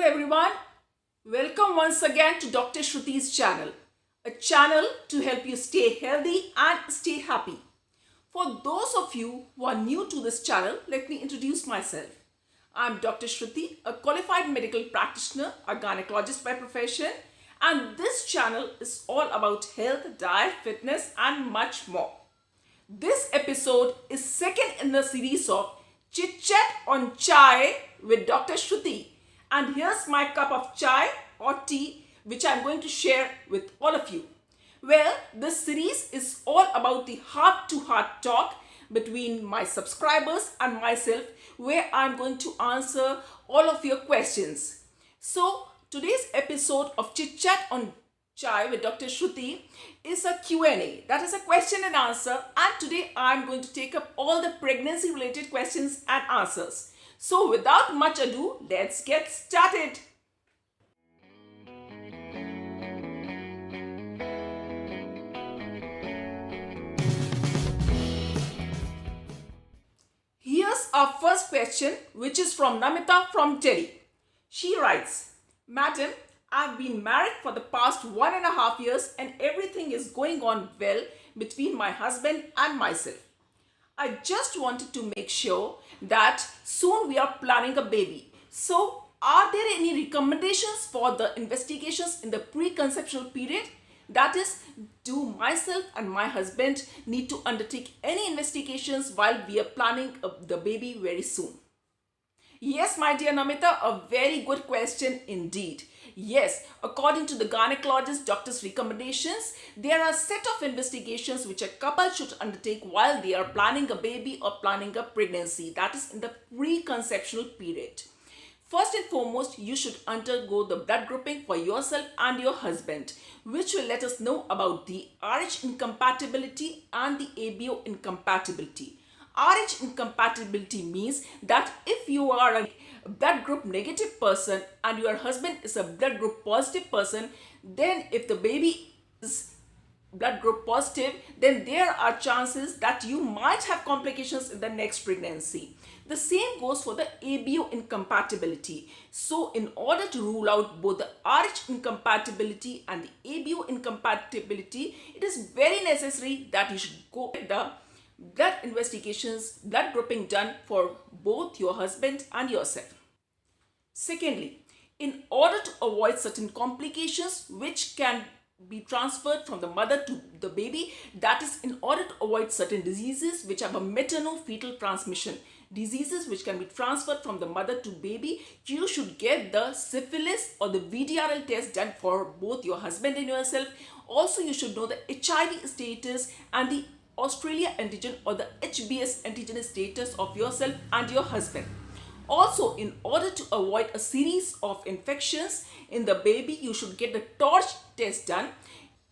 everyone. Welcome once again to Dr. Shruti's channel, a channel to help you stay healthy and stay happy. For those of you who are new to this channel, let me introduce myself. I'm Dr. Shruti, a qualified medical practitioner, a gynecologist by profession, and this channel is all about health, diet, fitness, and much more. This episode is second in the series of Chit Chat on Chai with Dr. Shruti. And here's my cup of chai or tea, which I'm going to share with all of you. Well, this series is all about the heart-to-heart talk between my subscribers and myself, where I'm going to answer all of your questions. So, today's episode of Chit Chat on Chai with Dr. Shruti is a Q&A. That is a question and answer. And today I'm going to take up all the pregnancy-related questions and answers. So without much ado, let's get started. Here's our first question, which is from Namita from Delhi. She writes, Madam, I've been married for the past 1.5 years and everything is going on well between my husband and myself. I just wanted to make sure that soon we are planning a baby. So, are there any recommendations for the investigations in the preconceptional period? That is, do myself and my husband need to undertake any investigations while we are planning the baby very soon? Yes, my dear Namita, a very good question indeed. Yes, according to the gynecologist doctor's recommendations, there are a set of investigations which a couple should undertake while they are planning a baby or planning a pregnancy. That is in the preconceptional period. First and foremost, you should undergo the blood grouping for yourself and your husband, which will let us know about the Rh incompatibility and the ABO incompatibility. Rh incompatibility means that if you are a blood group negative person and your husband is a blood group positive person, then if the baby is blood group positive, then there are chances that you might have complications in the next pregnancy. The same goes for the ABO incompatibility. So in order to rule out both the Rh incompatibility and the ABO incompatibility, it is very necessary that you should go get the blood investigations, blood grouping done for both your husband and yourself. Secondly, in order to avoid certain complications which can be transferred from the mother to the baby, that is, in order to avoid certain diseases which have a maternal-fetal transmission, diseases which can be transferred from the mother to baby, you should get the syphilis or the VDRL test done for both your husband and yourself. Also, you should know the HIV status and the Australia antigen or the HBs antigen status of yourself and your husband. Also, in order to avoid a series of infections in the baby, you should get the TORCH test done.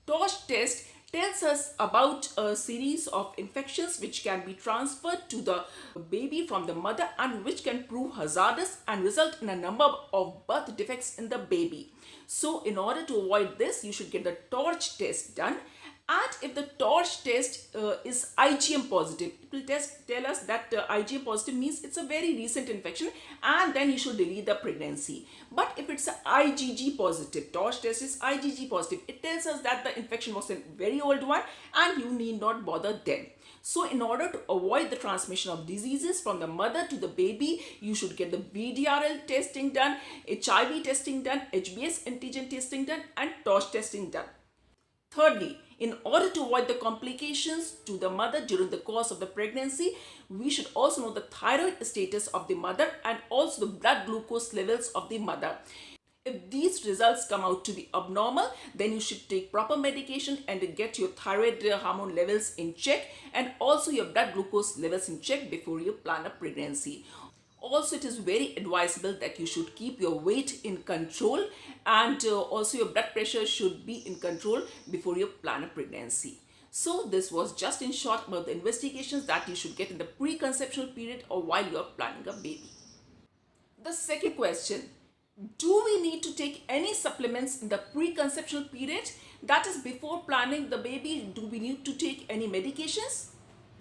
TORCH test tells us about a series of infections which can be transferred to the baby from the mother and which can prove hazardous and result in a number of birth defects in the baby. So, in order to avoid this, you should get the TORCH test done. And if the TORCH test is IgM positive, it will tell us that IgM positive means it's a very recent infection and then you should delay the pregnancy. But if it's a IgG positive, TORCH test is IgG positive, it tells us that the infection was a very old one and you need not bother then. So in order to avoid the transmission of diseases from the mother to the baby, you should get the VDRL testing done, HIV testing done, HBs antigen testing done and TORCH testing done. Thirdly, in order to avoid the complications to the mother during the course of the pregnancy, we should also know the thyroid status of the mother and also the blood glucose levels of the mother. If these results come out to be abnormal, then you should take proper medication and get your thyroid hormone levels in check and also your blood glucose levels in check before you plan a pregnancy. Also, it is very advisable that you should keep your weight in control and also your blood pressure should be in control before you plan a pregnancy. So, this was just in short about the investigations that you should get in the preconceptional period or while you are planning a baby. The second question, do we need to take any supplements in the preconceptional period? That is, before planning the baby, do we need to take any medications?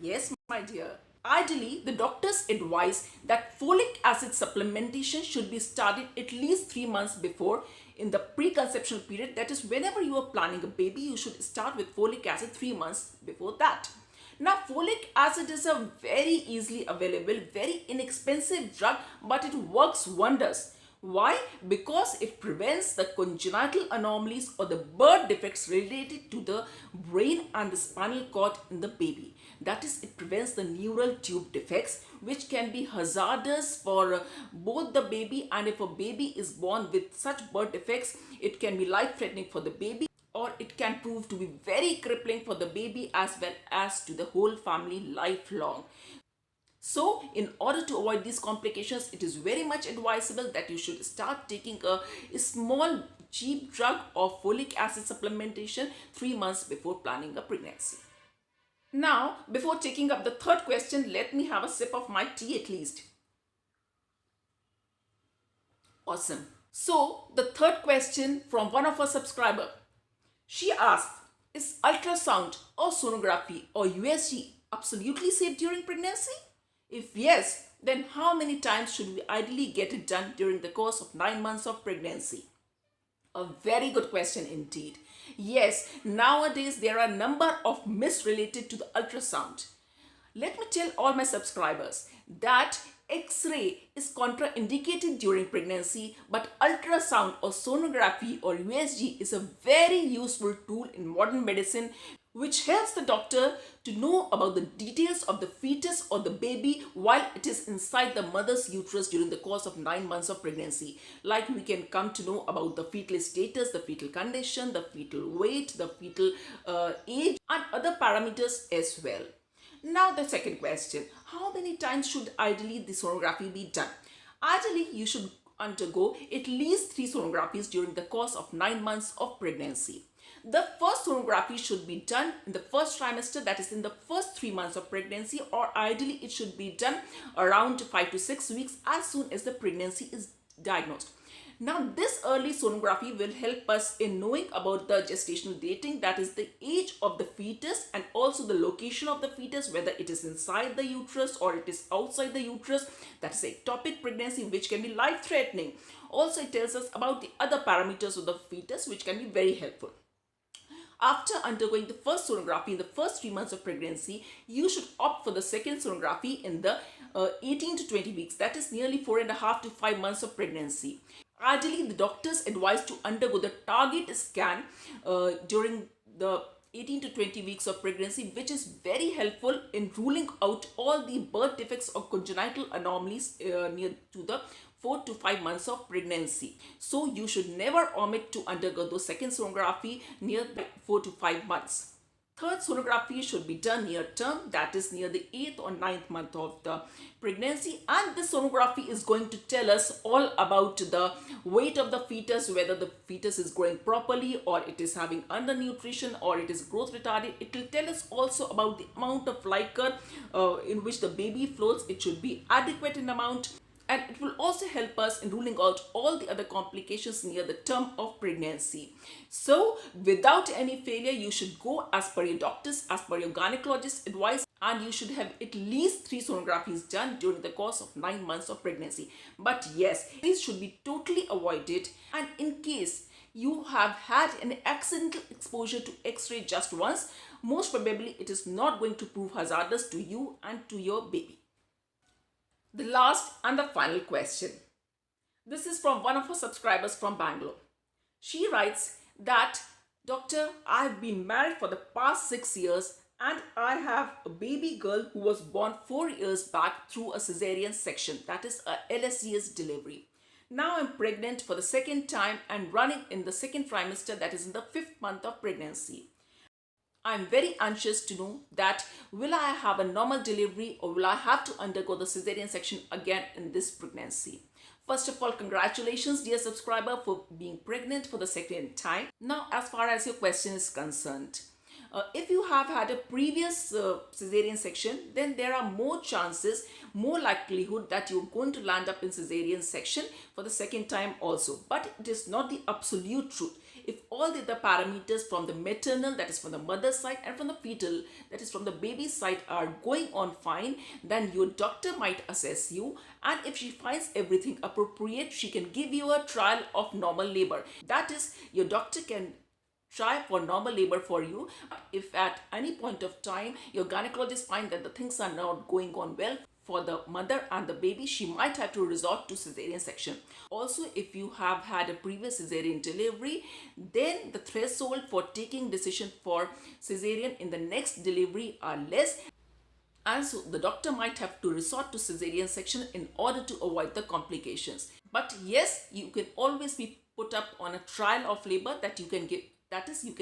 Yes, my dear. Ideally, the doctors advise that folic acid supplementation should be started at least 3 months before in the preconceptional period. That is, whenever you are planning a baby, you should start with folic acid 3 months before that. Now, folic acid is a very easily available, very inexpensive drug, but it works wonders. Why? Because it prevents the congenital anomalies or the birth defects related to the brain and the spinal cord in the baby. That is, it prevents the neural tube defects, which can be hazardous for both the baby, and if a baby is born with such birth defects, it can be life-threatening for the baby, or it can prove to be very crippling for the baby as well as to the whole family lifelong. So, in order to avoid these complications, it is very much advisable that you should start taking a small cheap drug of folic acid supplementation 3 months before planning a pregnancy. Now, before taking up the third question, let me have a sip of my tea at least. Awesome. So, the third question from one of our subscriber. She asked, is ultrasound or sonography or USG absolutely safe during pregnancy? If yes, then how many times should we ideally get it done during the course of 9 months of pregnancy? A very good question indeed. Yes, nowadays there are a number of myths related to the ultrasound. Let me tell all my subscribers that X-ray is contraindicated during pregnancy, but ultrasound or sonography or USG is a very useful tool in modern medicine, which helps the doctor to know about the details of the fetus or the baby while it is inside the mother's uterus during the course of 9 months of pregnancy. Like, we can come to know about the fetal status, the fetal condition, the fetal weight, the fetal age, and other parameters as well. Now, the second question, how many times should ideally the sonography be done? Ideally, you should undergo at least 3 sonographies during the course of 9 months of pregnancy. The first sonography should be done in the first trimester, that is in the first 3 months of pregnancy, or ideally it should be done around 5 to 6 weeks as soon as the pregnancy is diagnosed. Now, this early sonography will help us in knowing about the gestational dating, that is the age of the fetus and also the location of the fetus, whether it is inside the uterus or it is outside the uterus. That is ectopic pregnancy, which can be life-threatening. Also, it tells us about the other parameters of the fetus, which can be very helpful. After undergoing the first sonography in the first 3 months of pregnancy, you should opt for the second sonography in the 18 to 20 weeks, that is nearly 4.5 to 5 months of pregnancy. Ideally, the doctors advise to undergo the target scan during the 18 to 20 weeks of pregnancy, which is very helpful in ruling out all the birth defects or congenital anomalies near to the 4 to 5 months of pregnancy. So you should never omit to undergo the second sonography near the 4 to 5 months. Third sonography should be done near term, that is near the 8th or 9th month of the pregnancy, and this sonography is going to tell us all about the weight of the fetus, whether the fetus is growing properly or it is having undernutrition or it is growth retarded. It will tell us also about the amount of liquor in which the baby floats. It should be adequate in amount. And it will also help us in ruling out all the other complications near the term of pregnancy. So, without any failure, you should go as per your doctor's, as per your gynecologist's advice, and you should have at least 3 sonographies done during the course of 9 months of pregnancy. But yes, these should be totally avoided, and in case you have had an accidental exposure to X-ray just once, most probably it is not going to prove hazardous to you and to your baby. The last and the final question. This is from one of our subscribers from Bangalore. She writes that, Doctor, I have been married for the past 6 years and I have a baby girl who was born 4 years back through a cesarean section, that is a LSGS delivery. Now I'm pregnant for the second time and running in the second trimester, that is in the 5th month of pregnancy. I'm very anxious to know that will I have a normal delivery or will I have to undergo the cesarean section again in this pregnancy? First of all, congratulations dear subscriber for being pregnant for the second time. Now, as far as your question is concerned, If you have had a previous cesarean section, then there are more chances, more likelihood that you're going to land up in cesarean section for the second time also. But it is not the absolute truth. If all the other parameters from the maternal, that is from the mother's side, and from the fetal, that is from the baby's side, are going on fine, then your doctor might assess you, and if she finds everything appropriate, she can give you a trial of normal labor. That is, your doctor can try for normal labor for you. If at any point of time your gynecologist finds that the things are not going on well for the mother and the baby, she might have to resort to cesarean section. Also, if you have had a previous cesarean delivery, then the threshold for taking decision for cesarean in the next delivery are less, and so the doctor might have to resort to cesarean section in order to avoid the complications. But yes, you can always be put up on a trial of labor that you can give. That is, you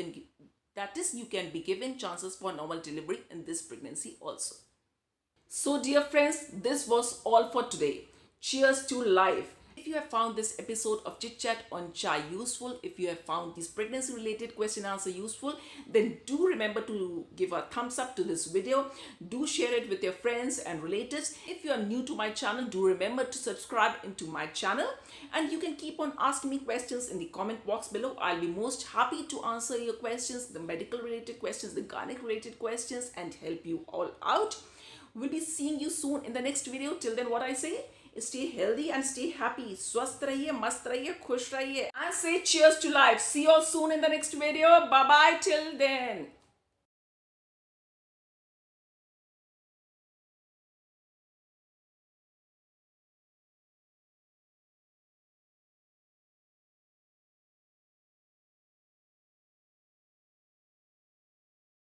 can be given chances for normal delivery in this pregnancy also. So dear friends, this was all for today. Cheers to life. If you have found this episode of Chit Chat on Chai useful, if you have found these pregnancy related question answer useful, then do remember to give a thumbs up to this video. Do share it with your friends and relatives. If you are new to my channel, do remember to subscribe into my channel, and you can keep on asking me questions in the comment box below. I'll be most happy to answer your questions, the medical related questions, the gynec related questions, and help you all out. We'll be seeing you soon in the next video. Till then, what I say, stay healthy and stay happy. Swasth rahiye, mast rahiye, khush rahiye, and say cheers to life. See you all soon in the next video. Bye bye till then.